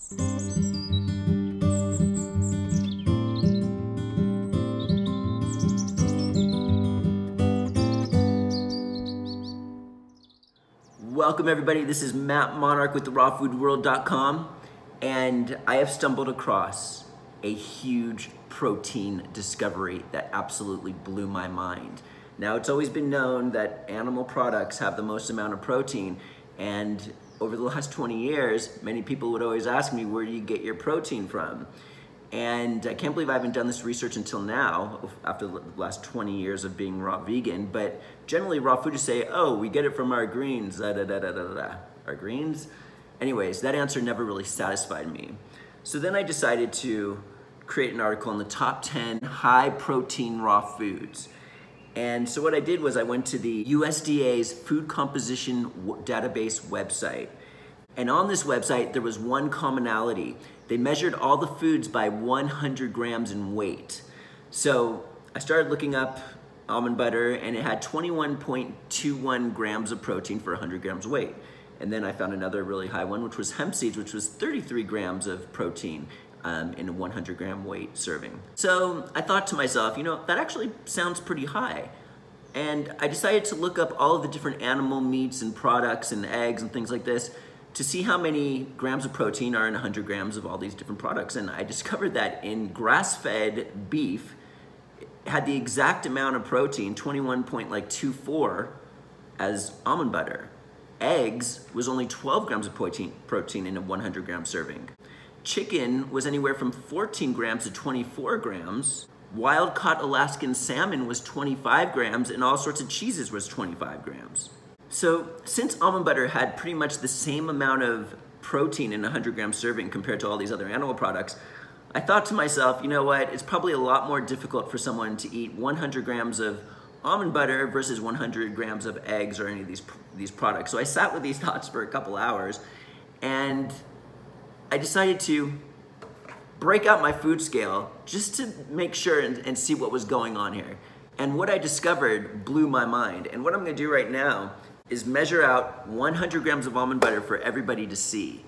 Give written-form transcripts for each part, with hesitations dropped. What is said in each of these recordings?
Welcome everybody, this is Matt Monarch with the rawfoodworld.com, and I have stumbled across a huge protein discovery that absolutely blew my mind. Now, it's always been known that animal products have the most amount of protein, and over the last 20 years, many people would always ask me, where do you get your protein from? And I can't believe I haven't done this research until now, after the last 20 years of being raw vegan, but generally raw food, you say, oh, we get it from our greens, Our greens? Anyways, that answer never really satisfied me. So then I decided to create an article on the top 10 high protein raw foods. And so what I did was I went to the USDA's food composition database website. And on this website, there was one commonality. They measured all the foods by 100 grams in weight. So I started looking up almond butter, and it had 21.21 grams of protein for 100 grams weight. And then I found another really high one, which was hemp seeds, which was 33 grams of protein in a 100 gram weight serving. So I thought to myself, you know, that actually sounds pretty high. And I decided to look up all of the different animal meats and products and eggs and things like this to see how many grams of protein are in 100 grams of all these different products. And I discovered that in grass-fed beef, it had the exact amount of protein, 21.24, as almond butter. Eggs was only 12 grams of protein in a 100 gram serving. Chicken was anywhere from 14 grams to 24 grams. Wild-caught Alaskan salmon was 25 grams, and all sorts of cheeses was 25 grams. So since almond butter had pretty much the same amount of protein in a 100 gram serving compared to all these other animal products, I thought to myself, you know what, it's probably a lot more difficult for someone to eat 100 grams of almond butter versus 100 grams of eggs or any of these products. So I sat with these thoughts for a couple hours, and I decided to break out my food scale just to make sure and see what was going on here. And what I discovered blew my mind. And what I'm gonna do right now is measure out 100 grams of almond butter for everybody to see.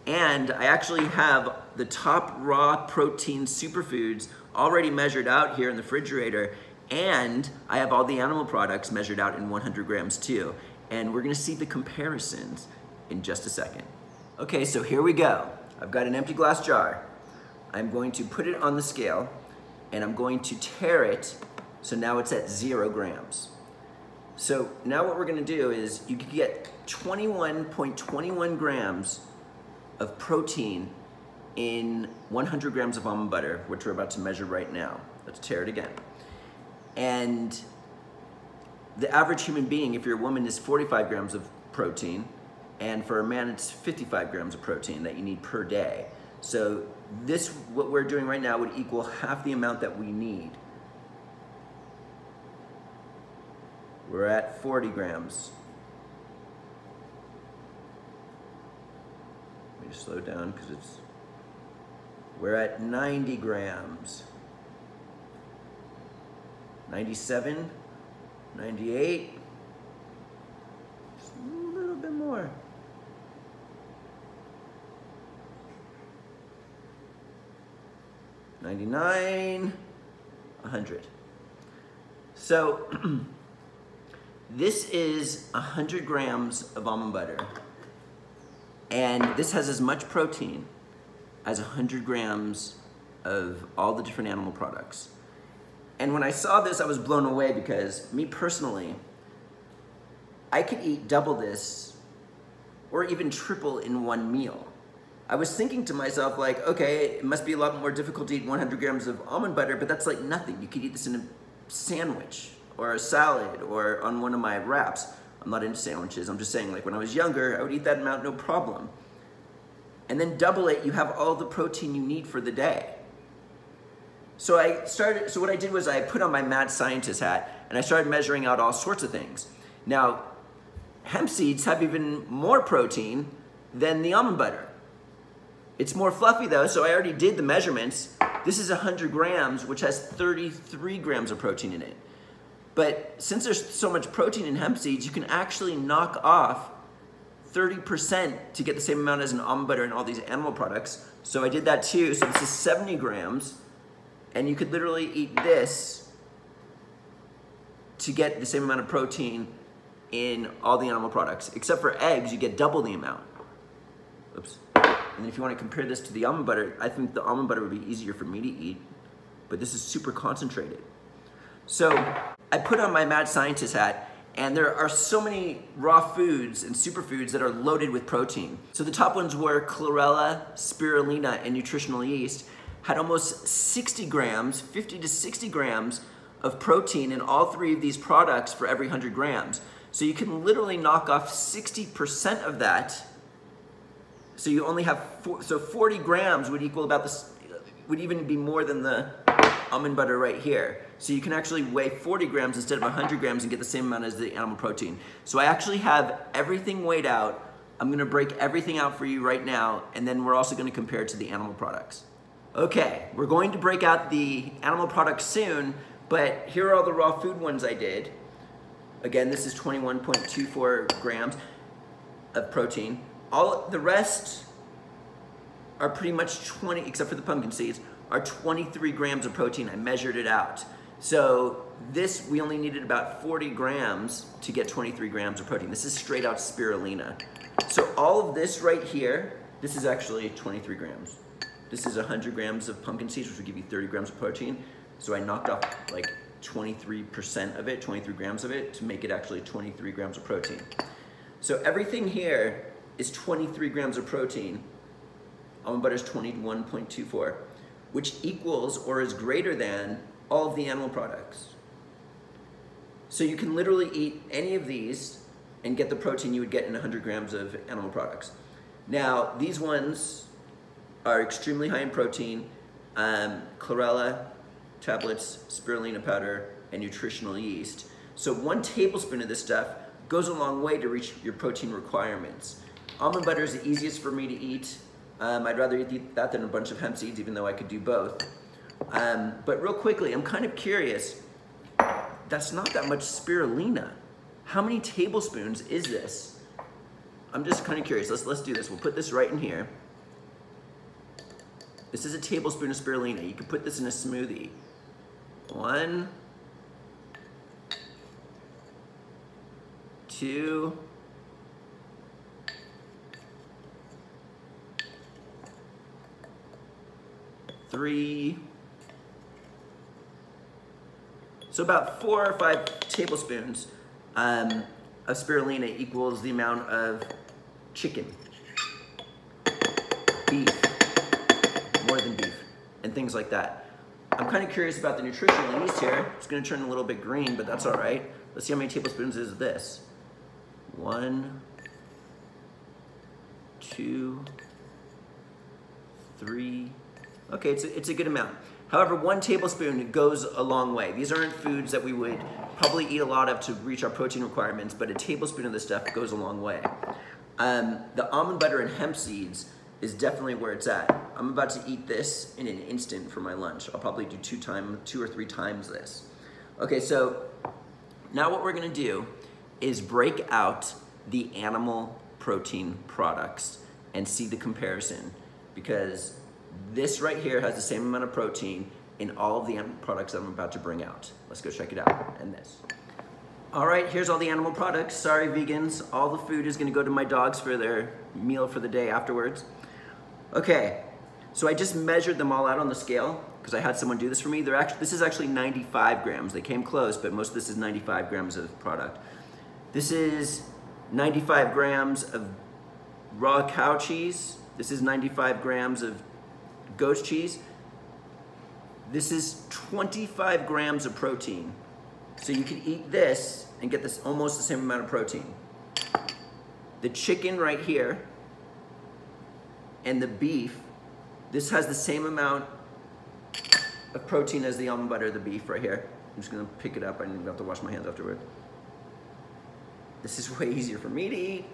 And I actually have the top raw protein superfoods already measured out here in the refrigerator, and I have all the animal products measured out in 100 grams too. And we're gonna see the comparisons in just a second. Okay, so here we go. I've got an empty glass jar. I'm going to put it on the scale, and I'm going to tare it, so now it's at 0 grams. So now what we're gonna do is you can get 21.21 grams of protein in 100 grams of almond butter, which we're about to measure right now. Let's tear it again. And the average human being, if you're a woman, is 45 grams of protein, and for a man, it's 55 grams of protein that you need per day. So this, what we're doing right now, would equal half the amount that we need. We're at 40 grams. Let me just slow down because we're at 90 grams. 97, 98, just a little bit more. 99, 100. So this is 100 grams of almond butter, and this has as much protein as 100 grams of all the different animal products. And when I saw this, I was blown away because, me personally, I could eat double this or even triple in one meal. I was thinking to myself, like, okay, it must be a lot more difficult to eat 100 grams of almond butter, but that's like nothing. You could eat this in a sandwich or a salad or on one of my wraps. I'm not into sandwiches. I'm just saying, like, when I was younger, I would eat that amount, no problem. And then double it, you have all the protein you need for the day. So what I did was I put on my mad scientist hat and I started measuring out all sorts of things. Now, hemp seeds have even more protein than the almond butter. It's more fluffy though, so I already did the measurements. This is 100 grams, which has 33 grams of protein in it. But since there's so much protein in hemp seeds, you can actually knock off 30% to get the same amount as an almond butter and all these animal products. So I did that too. So this is 70 grams, and you could literally eat this to get the same amount of protein in all the animal products. Except for eggs, you get double the amount. Oops. And if you want to compare this to the almond butter, I think the almond butter would be easier for me to eat, but this is super concentrated. So I put on my mad scientist hat, and there are so many raw foods and superfoods that are loaded with protein. So the top ones were chlorella, spirulina, and nutritional yeast had almost 60 grams, 50 to 60 grams of protein in all three of these products for every 100 grams. So you can literally knock off 60% of that. So you only have, 40 grams would equal about this, would even be more than the almond butter right here. So you can actually weigh 40 grams instead of 100 grams and get the same amount as the animal protein. So I actually have everything weighed out. I'm gonna break everything out for you right now, and then we're also gonna compare it to the animal products. Okay, we're going to break out the animal products soon, but here are all the raw food ones I did. Again, this is 21.24 grams of protein. All the rest are pretty much 20, except for the pumpkin seeds, are 23 grams of protein. I measured it out. So this, we only needed about 40 grams to get 23 grams of protein. This is straight out spirulina. So all of this right here, this is actually 23 grams. This is 100 grams of pumpkin seeds, which would give you 30 grams of protein. So I knocked off like 23% of it, 23 grams of it, to make it actually 23 grams of protein. So everything here is 23 grams of protein. Almond butter is 21.24, which equals or is greater than all of the animal products. So you can literally eat any of these and get the protein you would get in 100 grams of animal products. Now, these ones are extremely high in protein, chlorella tablets, spirulina powder, and nutritional yeast. So 1 tablespoon of this stuff goes a long way to reach your protein requirements. Almond butter is the easiest for me to eat. I'd rather eat that than a bunch of hemp seeds, even though I could do both. But real quickly, I'm kind of curious. That's not that much spirulina. How many tablespoons is this? I'm just kind of curious. Let's do this. We'll put this right in here. This is a tablespoon of spirulina. You could put this in a smoothie. 1, 2, 3. So about 4 or 5 tablespoons of spirulina equals the amount of chicken, beef, more than beef, and things like that. I'm kind of curious about the nutritional yeast here. It's going to turn a little bit green, but that's all right. Let's see how many tablespoons is this. 1, 2, 3. Okay, it's a good amount. However, 1 tablespoon goes a long way. These aren't foods that we would probably eat a lot of to reach our protein requirements, but a tablespoon of this stuff goes a long way. The almond butter and hemp seeds is definitely where it's at. I'm about to eat this in an instant for my lunch. I'll probably do 2 or 3 times this. Okay, so now what we're gonna do is break out the animal protein products and see the comparison, because this right here has the same amount of protein in all of the animal products that I'm about to bring out. Let's go check it out, and this. All right, here's all the animal products. Sorry, vegans. All the food is gonna go to my dogs for their meal for the day afterwards. Okay, so I just measured them all out on the scale because I had someone do this for me. This is actually 95 grams. They came close, but most of this is 95 grams of product. This is 95 grams of raw cow cheese. This is 95 grams of goat cheese. This is 25 grams of protein. So you can eat this and get this almost the same amount of protein. The chicken right here and the beef, this has the same amount of protein as the almond butter, the beef right here. I'm just gonna pick it up. I don't have to wash my hands afterward. This is way easier for me to eat.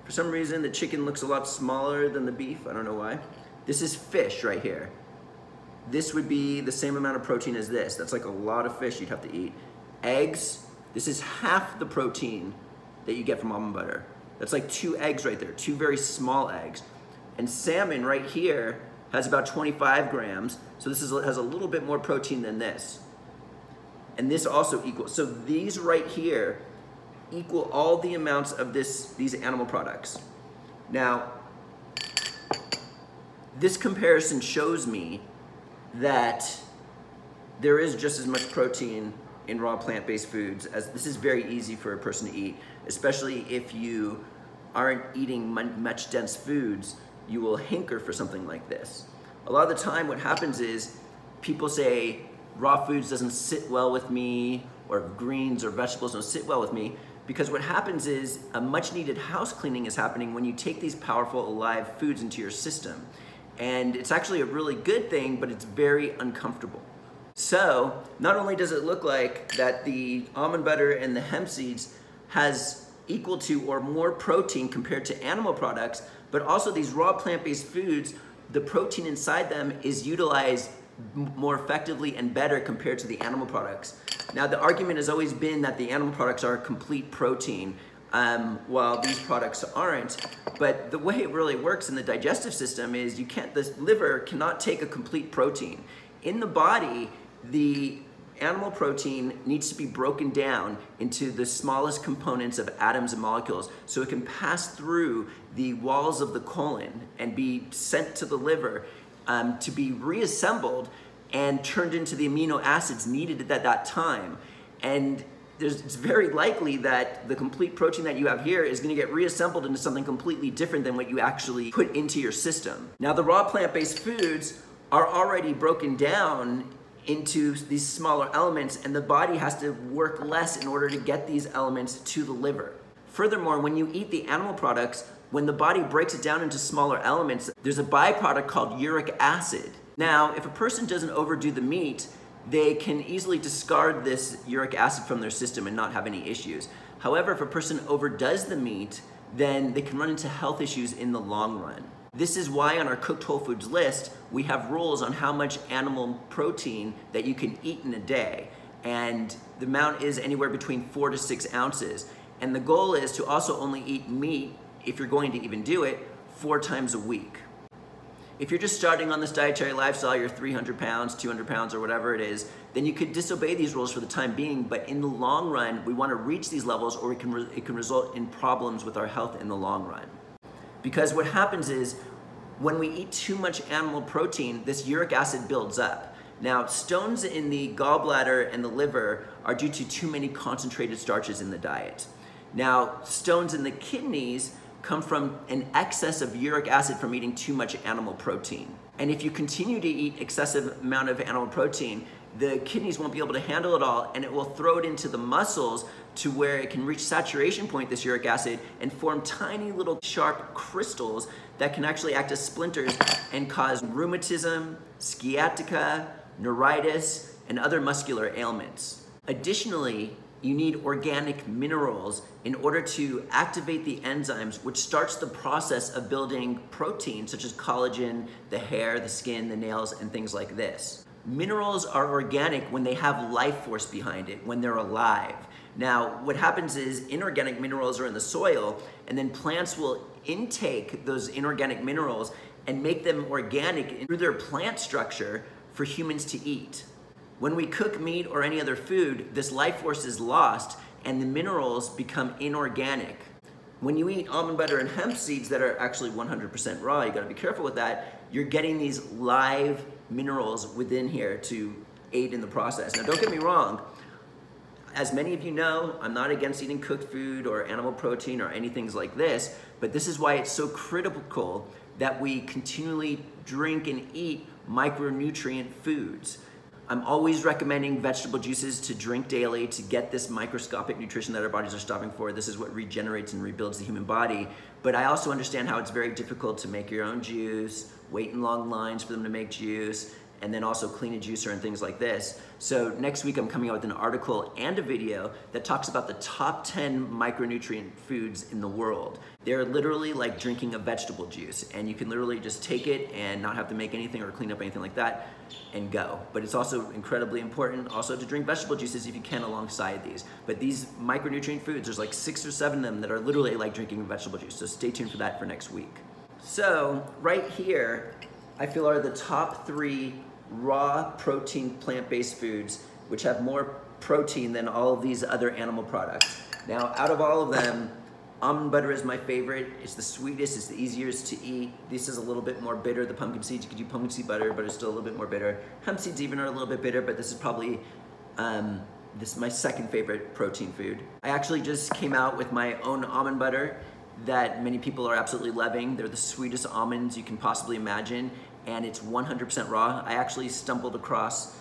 For some reason, the chicken looks a lot smaller than the beef. I don't know why. This is fish right here. This would be the same amount of protein as this. That's like a lot of fish you'd have to eat. Eggs, this is half the protein that you get from almond butter. That's like 2 eggs right there, 2 very small eggs. And salmon right here has about 25 grams, so this has a little bit more protein than this. And this also equals, so these right here equal all the amounts of these animal products. Now, this comparison shows me that there is just as much protein in raw plant-based foods, as this is very easy for a person to eat, especially if you aren't eating much dense foods. You will hanker for something like this. A lot of the time what happens is people say raw foods doesn't sit well with me, or greens or vegetables don't sit well with me, because what happens is a much needed house cleaning is happening when you take these powerful alive foods into your system. And it's actually a really good thing, but it's very uncomfortable. So not only does it look like that the almond butter and the hemp seeds has equal to or more protein compared to animal products, but also these raw plant-based foods, the protein inside them is utilized more effectively and better compared to the animal products. Now, the argument has always been that the animal products are complete protein, while these products aren't. But the way it really works in the digestive system is the liver cannot take a complete protein. In the body, the animal protein needs to be broken down into the smallest components of atoms and molecules so it can pass through the walls of the colon and be sent to the liver to be reassembled and turned into the amino acids needed at that time. And it's very likely that the complete protein that you have here is going to get reassembled into something completely different than what you actually put into your system. Now, the raw plant-based foods are already broken down into these smaller elements, and the body has to work less in order to get these elements to the liver. Furthermore, when you eat the animal products, when the body breaks it down into smaller elements, there's a byproduct called uric acid. Now, if a person doesn't overdo the meat, they can easily discard this uric acid from their system and not have any issues. However, if a person overdoes the meat, then they can run into health issues in the long run. This is why on our cooked whole foods list, we have rules on how much animal protein that you can eat in a day. And the amount is anywhere between 4 to 6 ounces. And the goal is to also only eat meat, if you're going to even do it, 4 times a week. If you're just starting on this dietary lifestyle, you're 300 pounds, 200 pounds, or whatever it is, then you could disobey these rules for the time being, but in the long run, we want to reach these levels or it can result in problems with our health in the long run. Because what happens is, when we eat too much animal protein, this uric acid builds up. Now, stones in the gallbladder and the liver are due to too many concentrated starches in the diet. Now, stones in the kidneys come from an excess of uric acid from eating too much animal protein. And if you continue to eat excessive amount of animal protein, the kidneys won't be able to handle it all, and it will throw it into the muscles to where it can reach saturation point, this uric acid, and form tiny little sharp crystals that can actually act as splinters and cause rheumatism, sciatica, neuritis, and other muscular ailments. Additionally, you need organic minerals in order to activate the enzymes which starts the process of building protein such as collagen, the hair, the skin, the nails, and things like this. Minerals are organic when they have life force behind it, when they're alive. Now, what happens is inorganic minerals are in the soil, and then plants will intake those inorganic minerals and make them organic through their plant structure for humans to eat. When we cook meat or any other food, this life force is lost and the minerals become inorganic. When you eat almond butter and hemp seeds that are actually 100% raw, you gotta be careful with that, you're getting these live minerals within here to aid in the process. Now, don't get me wrong, as many of you know, I'm not against eating cooked food or animal protein or anything like this, but this is why it's so critical that we continually drink and eat micronutrient foods. I'm always recommending vegetable juices to drink daily to get this microscopic nutrition that our bodies are starving for. This is what regenerates and rebuilds the human body. But I also understand how it's very difficult to make your own juice, wait in long lines for them to make juice, and then also clean a juicer and things like this. So next week I'm coming out with an article and a video that talks about the top 10 micronutrient foods in the world. They're literally like drinking a vegetable juice, and you can literally just take it and not have to make anything or clean up anything like that and go. But it's also incredibly important also to drink vegetable juices if you can alongside these. But these micronutrient foods, there's like 6 or 7 of them that are literally like drinking a vegetable juice. So stay tuned for that for next week. So right here, I feel are the top 3 raw protein plant-based foods which have more protein than all of these other animal products. Now, out of all of them, almond butter is my favorite. It's the sweetest, it's the easiest to eat. This is a little bit more bitter. The pumpkin seeds, you could do pumpkin seed butter, but it's still a little bit more bitter. Hemp seeds even are a little bit bitter, but this is probably this is my second favorite protein food. I actually just came out with my own almond butter that many people are absolutely loving. They're the sweetest almonds you can possibly imagine, and it's 100% raw. I actually stumbled across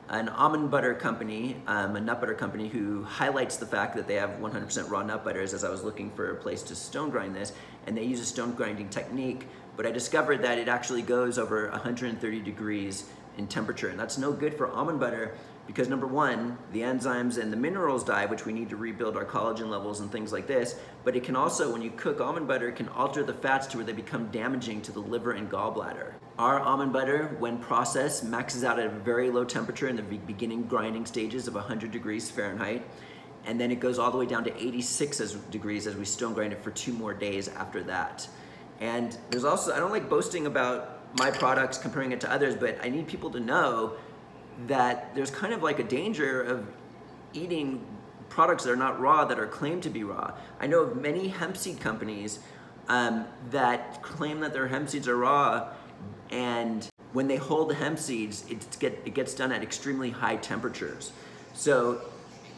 an almond butter company, a nut butter company, who highlights the fact that they have 100% raw nut butters as I was looking for a place to stone grind this, and they use a stone grinding technique, but I discovered that it actually goes over 130 degrees in temperature, and that's no good for almond butter because number one, the enzymes and the minerals die, which we need to rebuild our collagen levels and things like this, but it can also, when you cook almond butter, it can alter the fats to where they become damaging to the liver and gallbladder. Our almond butter, when processed, maxes out at a very low temperature in the beginning grinding stages of 100 degrees Fahrenheit, and then it goes all the way down to 86 degrees as we stone grind it for 2 more days after that. And there's also, I don't like boasting about my products, comparing it to others, but I need people to know that there's kind of like a danger of eating products that are not raw, that are claimed to be raw. I know of many hemp seed companies that claim that their hemp seeds are raw, and when they hold the hemp seeds, it gets done at extremely high temperatures. So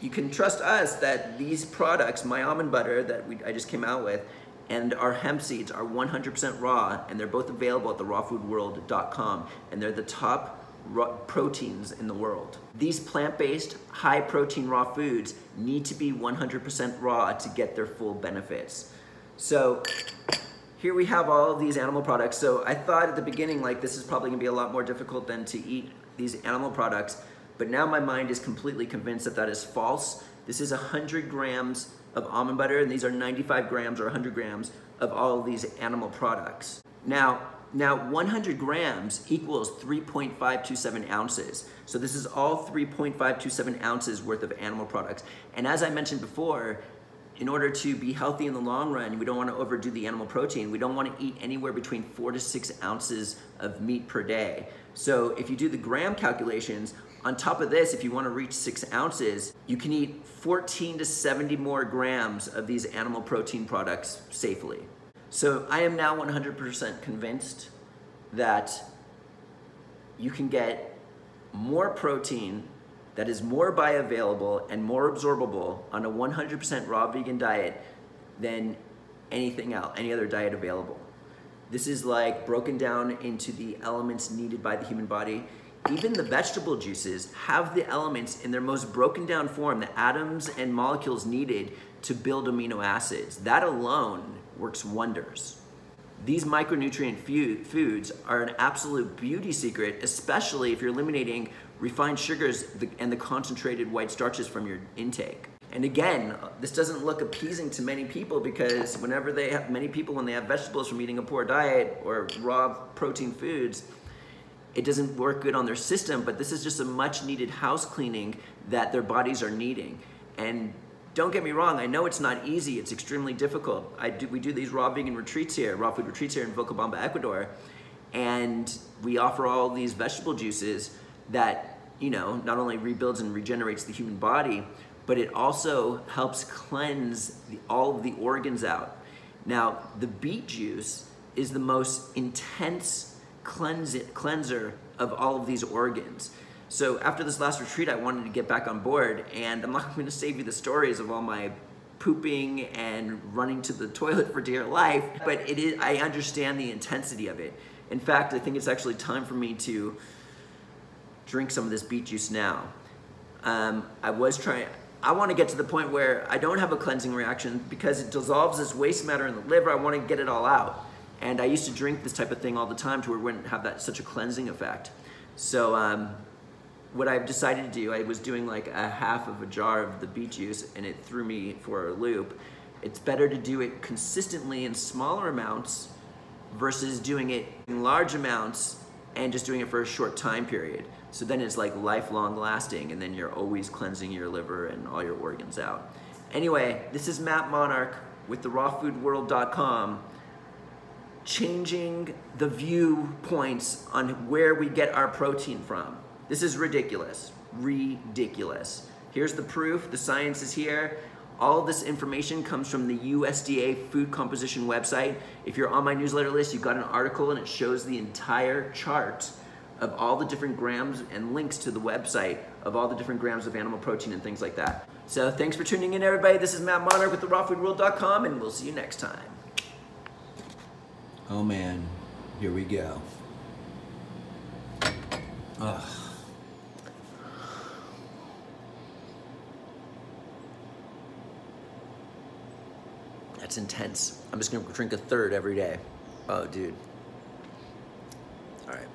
you can trust us that these products, my almond butter that I just came out with, and our hemp seeds are 100% raw, and they're both available at the rawfoodworld.com, and they're the top raw proteins in the world. These plant-based, high-protein raw foods need to be 100% raw to get their full benefits. So here we have all of these animal products. So I thought at the beginning, like, this is probably gonna be a lot more difficult than to eat these animal products, but now my mind is completely convinced that that is false. This is 100 grams of almond butter, and these are 95 grams or 100 grams of all of these animal products. Now 100 grams equals 3.527 ounces. So this is all 3.527 ounces worth of animal products. And as I mentioned before, in order to be healthy in the long run, we don't want to overdo the animal protein. We don't want to eat anywhere between 4 to 6 ounces of meat per day. So if you do the gram calculations, on top of this, if you want to reach 6 ounces, you can eat 14 to 70 more grams of these animal protein products safely. So I am now 100% convinced that you can get more protein that is more bioavailable and more absorbable on a 100% raw vegan diet than anything else, any other diet available. This is like broken down into the elements needed by the human body. Even the vegetable juices have the elements in their most broken down form, the atoms and molecules needed to build amino acids. That alone works wonders. These micronutrient foods are an absolute beauty secret, especially if you're eliminating refined sugars and the concentrated white starches from your intake. And again, this doesn't look appeasing to many people because many people when they have vegetables from eating a poor diet or raw protein foods, it doesn't work good on their system, but this is just a much needed house cleaning that their bodies are needing. And don't get me wrong, I know it's not easy, it's extremely difficult. We do these raw vegan retreats here, raw food retreats here in Vilcabamba, Ecuador, and we offer all these vegetable juices that, you know, not only rebuilds and regenerates the human body, but it also helps cleanse all of the organs out. Now, the beet juice is the most intense cleanser of all of these organs. So after this last retreat, I wanted to get back on board, and I'm not going to save you the stories of all my pooping and running to the toilet for dear life, but I understand the intensity of it. In fact, I think it's actually time for me to drink some of this beet juice now. I want to get to the point where I don't have a cleansing reaction because it dissolves this waste matter in the liver. I want to get it all out. And I used to drink this type of thing all the time to where it wouldn't have such a cleansing effect. So what I've decided to do, I was doing like a half of a jar of the beet juice and it threw me for a loop. It's better to do it consistently in smaller amounts versus doing it in large amounts and just doing it for a short time period. So then it's like lifelong lasting, and then you're always cleansing your liver and all your organs out. Anyway, this is Matt Monarch with the rawfoodworld.com, changing the viewpoints on where we get our protein from. This is ridiculous, ridiculous. Here's the proof, the science is here. All of this information comes from the USDA food composition website. If you're on my newsletter list, you've got an article and it shows the entire chart of all the different grams and links to the website of all the different grams of animal protein and things like that. So thanks for tuning in, everybody. This is Matt Monarch with the rawfoodworld.com, and we'll see you next time. Oh man, here we go. Ugh. That's intense. I'm just gonna drink a third every day. Oh, dude. All right.